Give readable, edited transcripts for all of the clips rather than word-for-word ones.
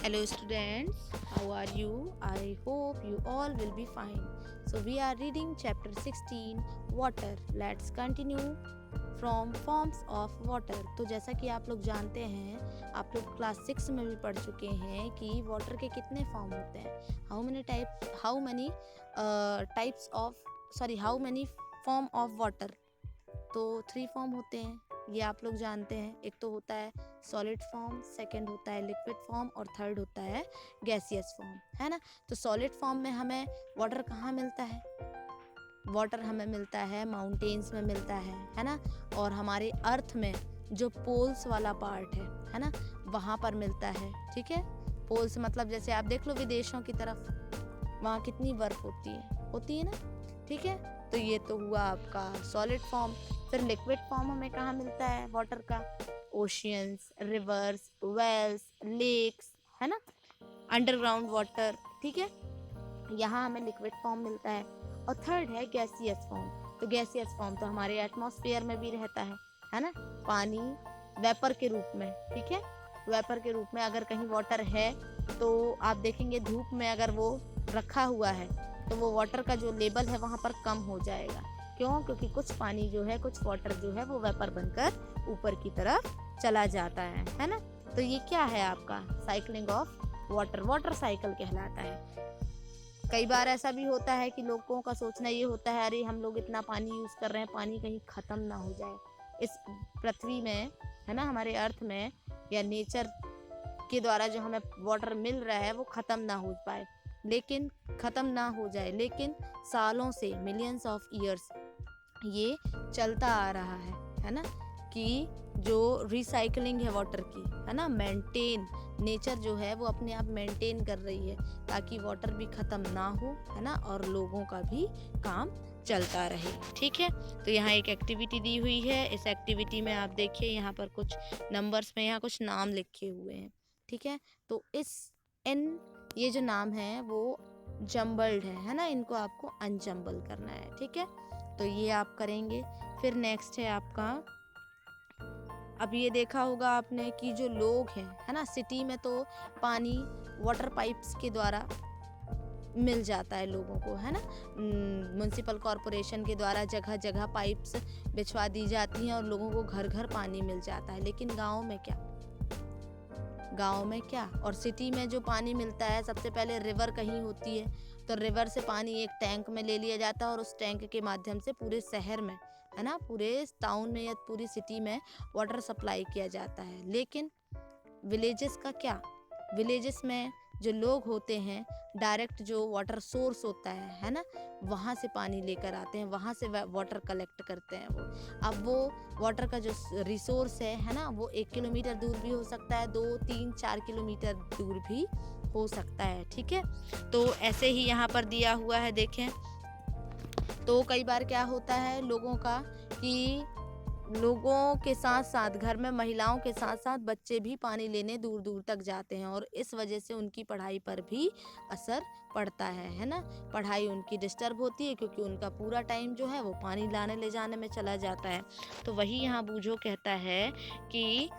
Hello students, how are you? I hope you all will be fine. So we are reading chapter 16 water. Let's continue from forms of water. तो जैसा कि आप लोग जानते हैं, आप लोग क्लास 6 में भी पढ़ चुके हैं कि वाटर के कितने फॉर्म होते हैं. How many form of water. तो 3 फॉर्म होते हैं, ये आप लोग जानते हैं. एक तो होता है सॉलिड फॉर्म, सेकंड होता है लिक्विड फॉर्म और थर्ड होता है गैसियस फॉर्म, है ना. तो सॉलिड फॉर्म में हमें वाटर कहाँ मिलता है? वाटर हमें मिलता है माउंटेन्स में मिलता है ना. और हमारे अर्थ में जो पोल्स वाला पार्ट है ना, वहाँ पर मिलता है. ठीक है, पोल्स मतलब जैसे आप देख लो विदेशों की तरफ, वहाँ कितनी बर्फ होती है ना. ठीक है, तो ये तो हुआ आपका सॉलिड फॉर्म. फिर लिक्विड फॉर्म हमें कहाँ मिलता है वाटर का? ओशियंस, रिवर्स, वेल्स, लेक्स, है ना, अंडरग्राउंड वाटर. ठीक है, यहाँ हमें लिक्विड फॉर्म मिलता है. और थर्ड है गैसियस फॉर्म. तो गैसियस फॉर्म तो हमारे एटमॉस्फेयर में भी रहता है ना, पानी वेपर के रूप में. ठीक है, वेपर के रूप में अगर कहीं वाटर है तो आप देखेंगे धूप में अगर वो रखा हुआ है तो वो वाटर का जो लेवल है वहाँ पर कम हो जाएगा. क्यों? क्योंकि कुछ पानी जो है, कुछ वाटर जो है वो वेपर बनकर ऊपर की तरफ चला जाता है ना. तो ये क्या है आपका cycling of water, water cycle कहलाता है. कई बार ऐसा भी होता है कि लोगों का सोचना ये होता है, अरे हम लोग इतना पानी यूज़ कर रहे हैं, पानी कहीं ख़त्म ना हो जाए इस पृथ्वी में, है ना, हमारे अर्थ में, या नेचर के द्वारा जो हमें वाटर मिल रहा है वो ख़त्म ना हो पाए. लेकिन ख़त्म ना हो जाए, लेकिन सालों से, मिलियंस ऑफ ईयर्स ये चलता आ रहा है ना, कि जो रिसाइकलिंग है वाटर की, है ना, मेंटेन, नेचर जो है वो अपने आप मेंटेन कर रही है ताकि वाटर भी ख़त्म ना हो, है ना, और लोगों का भी काम चलता रहे. ठीक है, तो यहाँ एक एक्टिविटी दी हुई है. इस एक्टिविटी में आप देखिए यहाँ पर कुछ नंबर्स में यहाँ कुछ नाम लिखे हुए हैं. ठीक है, तो ये जो नाम है वो जम्बल्ड है ना, इनको आपको अनजम्बल करना है. ठीक है, तो ये आप करेंगे. फिर नेक्स्ट है आपका, अब ये देखा होगा आपने कि जो लोग हैं, है ना, सिटी में तो पानी वाटर पाइप्स के द्वारा मिल जाता है लोगों को, है ना. म्युनिसिपल कॉरपोरेशन के द्वारा जगह जगह पाइप्स बिछवा दी जाती हैं और लोगों को घर घर पानी मिल जाता है. लेकिन गांव में क्या और सिटी में जो पानी मिलता है, सबसे पहले रिवर कहीं होती है तो रिवर से पानी एक टैंक में ले लिया जाता है और उस टैंक के माध्यम से पूरे शहर में, है ना, पूरे टाउन में या पूरी सिटी में वाटर सप्लाई किया जाता है. लेकिन विलेजेस का क्या? विलेजेस में जो लोग होते हैं, डायरेक्ट जो वाटर सोर्स होता है ना, वहाँ से पानी लेकर आते हैं, वहाँ से वाटर कलेक्ट करते हैं वो. अब वो वाटर का जो रिसोर्स है ना, वो 1 किलोमीटर दूर भी हो सकता है, 2, 3, 4 किलोमीटर दूर भी हो सकता है. ठीक है, तो ऐसे ही यहाँ पर दिया हुआ है, देखें. तो कई बार क्या होता है लोगों का कि लोगों के साथ साथ घर में महिलाओं के साथ साथ बच्चे भी पानी लेने दूर दूर तक जाते हैं और इस वजह से उनकी पढ़ाई पर भी असर पड़ता है ना. पढ़ाई उनकी डिस्टर्ब होती है क्योंकि उनका पूरा टाइम जो है वो पानी लाने ले जाने में चला जाता है. तो वही यहाँ बूझो कहता है कि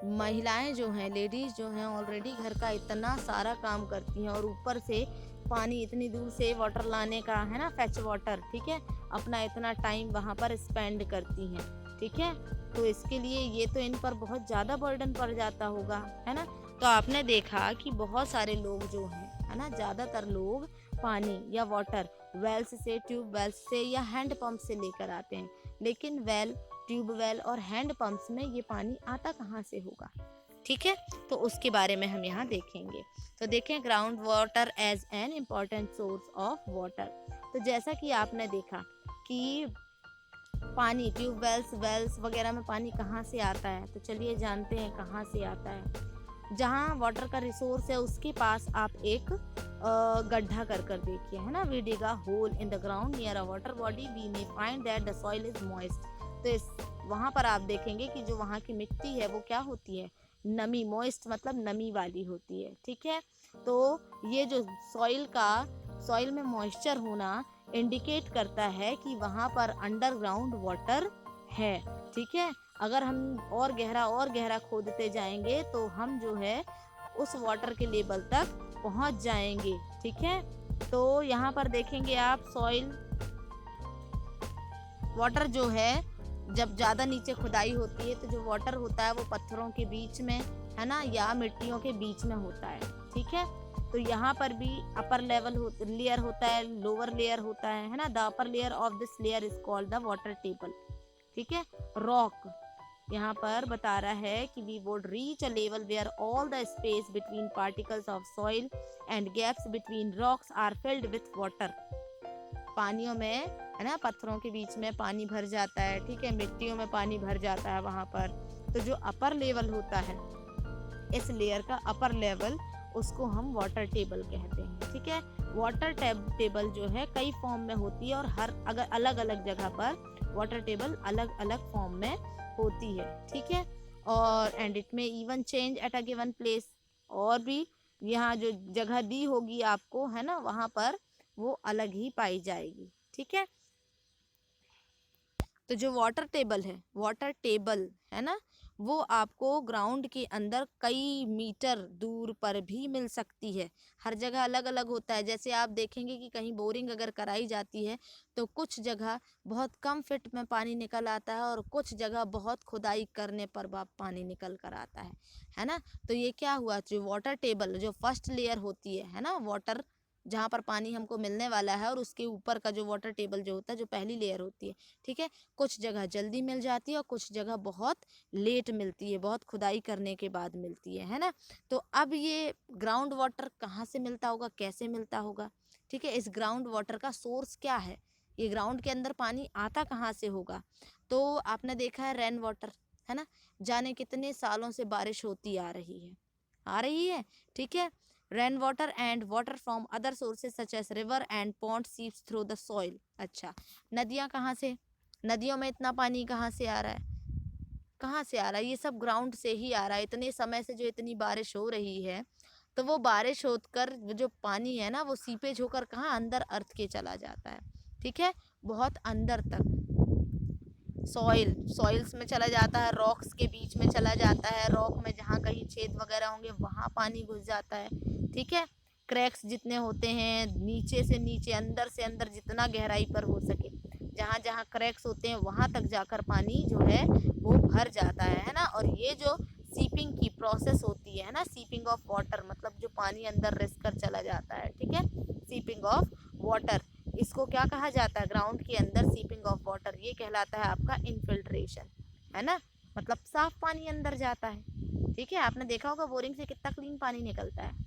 महिलाएं जो हैं, लेडीज़ जो हैं, ऑलरेडी घर का इतना सारा काम करती हैं और ऊपर से पानी इतनी दूर से वाटर लाने का, है ना, फेच वाटर. ठीक है, अपना इतना टाइम वहाँ पर स्पेंड करती हैं. ठीक है, तो इसके लिए ये तो इन पर बहुत ज़्यादा बर्डन पड़ जाता होगा, है ना. तो आपने देखा कि बहुत सारे लोग जो हैं, है ना, ज़्यादातर लोग पानी या वाटर वेल्स से, ट्यूब वेल्स से या हैंड पंप से लेकर आते हैं. लेकिन ट्यूबवेल और हैंड पंप्स में ये पानी आता कहाँ से होगा? ठीक है, तो उसके बारे में हम यहाँ देखेंगे. तो देखें, ground water as an important source of water. तो जैसा कि आपने देखा कि पानी ट्यूबवेल्स, वेल्स वगैरह में पानी कहाँ से आता है, तो चलिए जानते हैं कहाँ से आता है. जहाँ वाटर का रिसोर्स है उसके पास आप एक गड्ढा कर देखिए, है ना. We dig a hole in the ground near a water body, we may find that the soil is moist. तो वहाँ पर आप देखेंगे कि जो वहाँ की मिट्टी है वो क्या होती है, नमी, मॉइस्ट मतलब नमी वाली होती है. ठीक है, तो ये जो सॉइल में मॉइस्चर होना इंडिकेट करता है कि वहाँ पर अंडरग्राउंड वाटर है. ठीक है, अगर हम और गहरा खोदते जाएंगे तो हम जो है उस वाटर के लेवल तक पहुंच जाएंगे। ठीक है, तो यहाँ पर देखेंगे आप सॉइल वाटर जो है, जब ज़्यादा नीचे खुदाई होती है तो जो वाटर होता है वो पत्थरों के बीच में, है ना, या मिट्टियों के बीच में होता है। ठीक है, तो यहाँ पर भी अपर लेवल लेयर होता है, लोअर लेयर होता है ना। The upper layer of this layer is called the water table. ठीक है, रॉक यहाँ पर बता रहा है कि we would reach a level where all the space between particles of soil and gaps between rocks are filled with water. पानियों में, है ना, पत्थरों के बीच में पानी भर जाता है। ठीक है, मिट्टियों में पानी भर जाता है वहां पर। तो जो अपर लेवल होता है, इस लेयर का अपर लेवल, उसको हम वाटर टेबल कहते हैं। ठीक है, वाटर टेबल जो है कई फॉर्म में होती है और हर अगर अलग अलग जगह पर वाटर टेबल अलग अलग फॉर्म में होती है। ठीक है, और एंड इट में even change at a given place. और भी यहाँ जो जगह दी होगी आपको, है ना, वहां पर वो अलग ही पाई जाएगी। ठीक है, तो जो वाटर टेबल है ना, वो आपको ग्राउंड के अंदर कई मीटर दूर पर भी मिल सकती है। हर जगह अलग अलग होता है। जैसे आप देखेंगे कि कहीं बोरिंग अगर कराई जाती है तो कुछ जगह बहुत कम फिट में पानी निकल आता है और कुछ जगह बहुत खुदाई करने पर पानी निकल कर आता है ना। तो ये क्या हुआ, जो वाटर टेबल जो फर्स्ट लेयर होती है ना, वाटर जहाँ पर पानी हमको मिलने वाला है, और उसके ऊपर का जो वाटर टेबल जो होता है, जो पहली लेयर होती है। ठीक है, कुछ जगह जल्दी मिल जाती है और कुछ जगह बहुत लेट मिलती है, बहुत खुदाई करने के बाद मिलती है ना। तो अब ये ग्राउंड वाटर कहाँ से मिलता होगा, कैसे मिलता होगा? ठीक है, इस ग्राउंड वाटर का सोर्स क्या है, ये ग्राउंड के अंदर पानी आता कहाँ से होगा? तो आपने देखा है रेन वाटर, है ना, जाने कितने सालों से बारिश होती आ रही है। ठीक है, rain water and water from other sources such as river and pond seeps through the soil. अच्छा, नदियाँ कहाँ से, नदियों में इतना पानी कहाँ से आ रहा है, कहाँ से आ रहा है? ये सब ग्राउंड से ही आ रहा है। इतने समय से जो इतनी बारिश हो रही है, तो वो बारिश होकर जो पानी है ना, वो सीपेज होकर कहाँ, अंदर अर्थ के चला जाता है। ठीक है, बहुत अंदर तक सॉइल्स में चला जाता है, रॉक्स के बीच में चला जाता है, रॉक में जहाँ कहीं छेद वगैरह होंगे वहाँ पानी घुस जाता है। ठीक है, क्रैक्स जितने होते हैं, नीचे से नीचे, अंदर से अंदर, जितना गहराई पर हो सके, जहाँ जहाँ क्रैक्स होते हैं वहाँ तक जाकर पानी जो है वो भर जाता है ना। और ये जो सीपिंग की प्रोसेस होती है ना, सीपिंग ऑफ वाटर, मतलब जो पानी अंदर रिस कर चला जाता है। ठीक है, सीपिंग ऑफ वाटर, इसको क्या कहा जाता है? ग्राउंड के अंदर सीपिंग ऑफ वाटर, ये कहलाता है आपका इनफिल्ट्रेशन, है ना, मतलब साफ पानी अंदर जाता है। ठीक है, आपने देखा होगा बोरिंग से कितना क्लीन पानी निकलता है,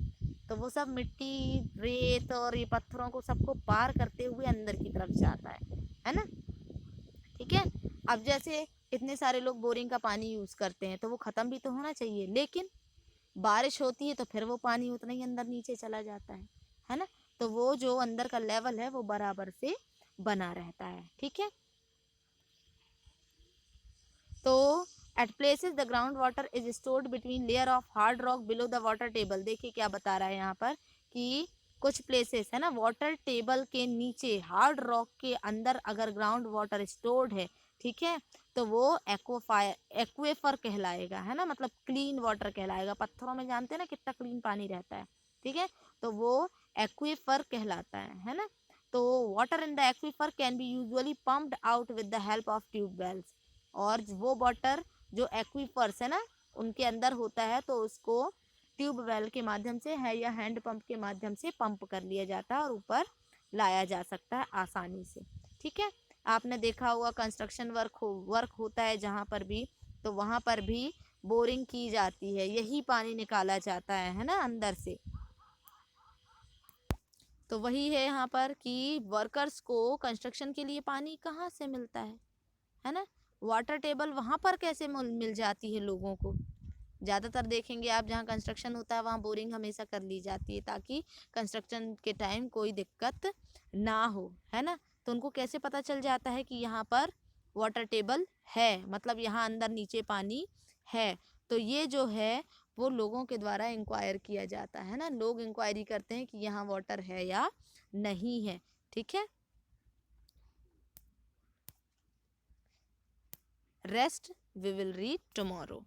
तो वो सब मिट्टी, रेत और ये पत्थरों को सबको पार करते हुए अंदर की तरफ जाता है ना। ठीक है, अब जैसे इतने सारे लोग बोरिंग का पानी यूज करते हैं, तो वो खत्म भी तो होना चाहिए, लेकिन बारिश होती है तो फिर वो पानी उतना ही अंदर नीचे चला जाता है ना। तो वो जो अंदर का लेवल है वो बराबर से बना रहता है। ठीक है, तो at places the ground water is stored between layer of hard rock below the water table. देखिए क्या बता रहा है यहाँ पर कि कुछ प्लेसेस है ना, वाटर टेबल के नीचे हार्ड रॉक के अंदर अगर ग्राउंड वाटर स्टोर्ड है, ठीक है, तो वो एक्वेफर कहलाएगा, है ना, मतलब क्लीन वाटर कहलाएगा। पत्थरों में जानते हैं ना कितना क्लीन पानी रहता है। ठीक है, तो वो एक्वेफर कहलाता है ना। तो water in the aquifer can be usually pumped out with the help of tube wells. और वो वाटर जो एक्वीफर्स है ना, उनके अंदर होता है, तो उसको ट्यूब वेल के माध्यम से है या हैंड पंप के माध्यम से पंप कर लिया जाता है और ऊपर लाया जा सकता है आसानी से। ठीक है, आपने देखा होगा कंस्ट्रक्शन वर्क होता है जहाँ पर भी, तो वहाँ पर भी बोरिंग की जाती है, यही पानी निकाला जाता है ना, अंदर से। तो वही है यहाँ पर कि वर्कर्स को कंस्ट्रक्शन के लिए पानी कहाँ से मिलता है ना, वाटर टेबल वहाँ पर कैसे मिल जाती है लोगों को? ज़्यादातर देखेंगे आप जहाँ कंस्ट्रक्शन होता है वहाँ बोरिंग हमेशा कर ली जाती है, ताकि कंस्ट्रक्शन के टाइम कोई दिक्कत ना हो, है ना। तो उनको कैसे पता चल जाता है कि यहाँ पर वाटर टेबल है, मतलब यहाँ अंदर नीचे पानी है? तो ये जो है वो लोगों के द्वारा इंक्वायर किया जाता है ना, लोग इंक्वायरी करते हैं कि यहाँ वाटर है या नहीं है। ठीक है, rest we will read tomorrow.